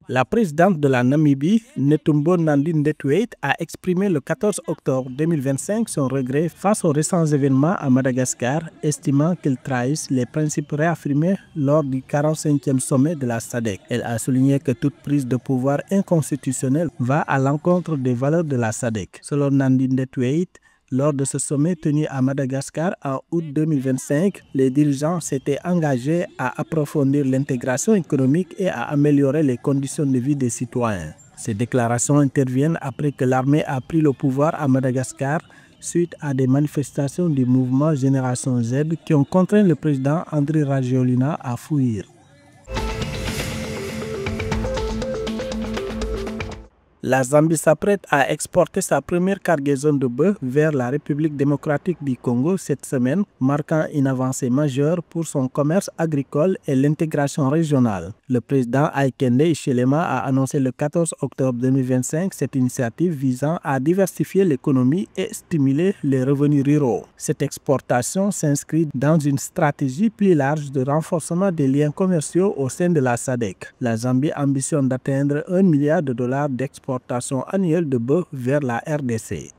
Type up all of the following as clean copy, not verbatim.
La présidente de la Namibie, Netumbo Nandi-Ndaitwah, a exprimé le 14 octobre 2025 son regret face aux récents événements à Madagascar, estimant qu'ils trahissent les principes réaffirmés lors du 45e sommet de la SADC. Elle a souligné que toute prise de pouvoir inconstitutionnelle va à l'encontre des valeurs de la SADC. Selon Nandi-Ndaitwah, lors de ce sommet tenu à Madagascar en août 2025, les dirigeants s'étaient engagés à approfondir l'intégration économique et à améliorer les conditions de vie des citoyens. Ces déclarations interviennent après que l'armée a pris le pouvoir à Madagascar suite à des manifestations du mouvement Génération Z qui ont contraint le président Andry Rajoelina à fuir. La Zambie s'apprête à exporter sa première cargaison de bœufs vers la République démocratique du Congo cette semaine, marquant une avancée majeure pour son commerce agricole et l'intégration régionale. Le président Hakainde Hichilema a annoncé le 14 octobre 2025 cette initiative visant à diversifier l'économie et stimuler les revenus ruraux. Cette exportation s'inscrit dans une stratégie plus large de renforcement des liens commerciaux au sein de la SADC. La Zambie ambitionne d'atteindre $1 milliard d'exportation annuelle de bœufs vers la RDC.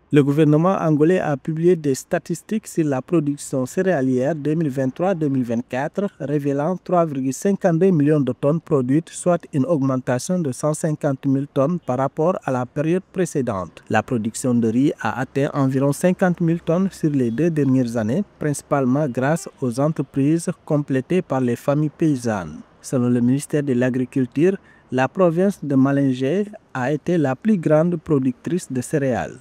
Le gouvernement angolais a publié des statistiques sur la production céréalière 2023-2024, révélant 3,52 millions de tonnes produites, soit une augmentation de 150 000 tonnes par rapport à la période précédente. La production de riz a atteint environ 50 000 tonnes sur les 2 dernières années, principalement grâce aux entreprises complétées par les familles paysannes. Selon le ministère de l'Agriculture, la province de Malengey a été la plus grande productrice de céréales.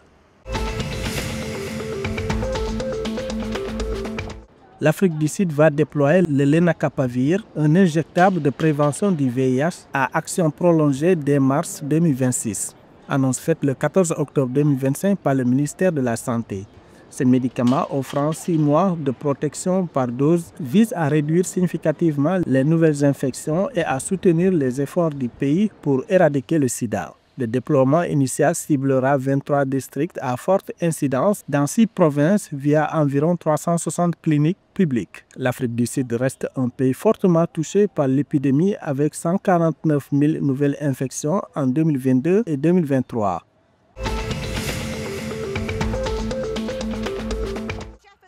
L'Afrique du Sud va déployer le Lenacapavir, un injectable de prévention du VIH, à action prolongée dès mars 2026. Annonce faite le 14 octobre 2025 par le ministère de la Santé. Ce médicament, offrant 6 mois de protection par dose, vise à réduire significativement les nouvelles infections et à soutenir les efforts du pays pour éradiquer le sida. Le déploiement initial ciblera 23 districts à forte incidence dans 6 provinces via environ 360 cliniques publiques. L'Afrique du Sud reste un pays fortement touché par l'épidémie avec 149 000 nouvelles infections en 2022 et 2023.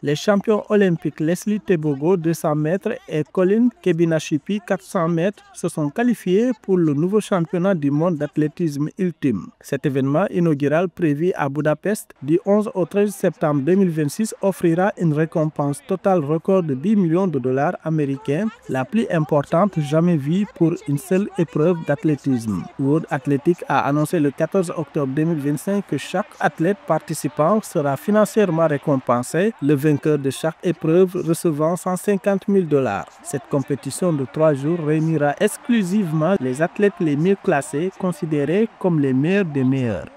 Les champions olympiques Leslie Tebogo 200 mètres et Colin Kebinashipi 400 mètres se sont qualifiés pour le nouveau championnat du monde d'athlétisme ultime. Cet événement inaugural prévu à Budapest du 11 au 13 septembre 2026 offrira une récompense totale record de $10 millions américains, la plus importante jamais vue pour une seule épreuve d'athlétisme. World Athletics a annoncé le 14 octobre 2025 que chaque athlète participant sera financièrement récompensé, le vainqueur de chaque épreuve recevant $150 000. Cette compétition de 3 jours réunira exclusivement les athlètes les mieux classés, considérés comme les meilleurs des meilleurs.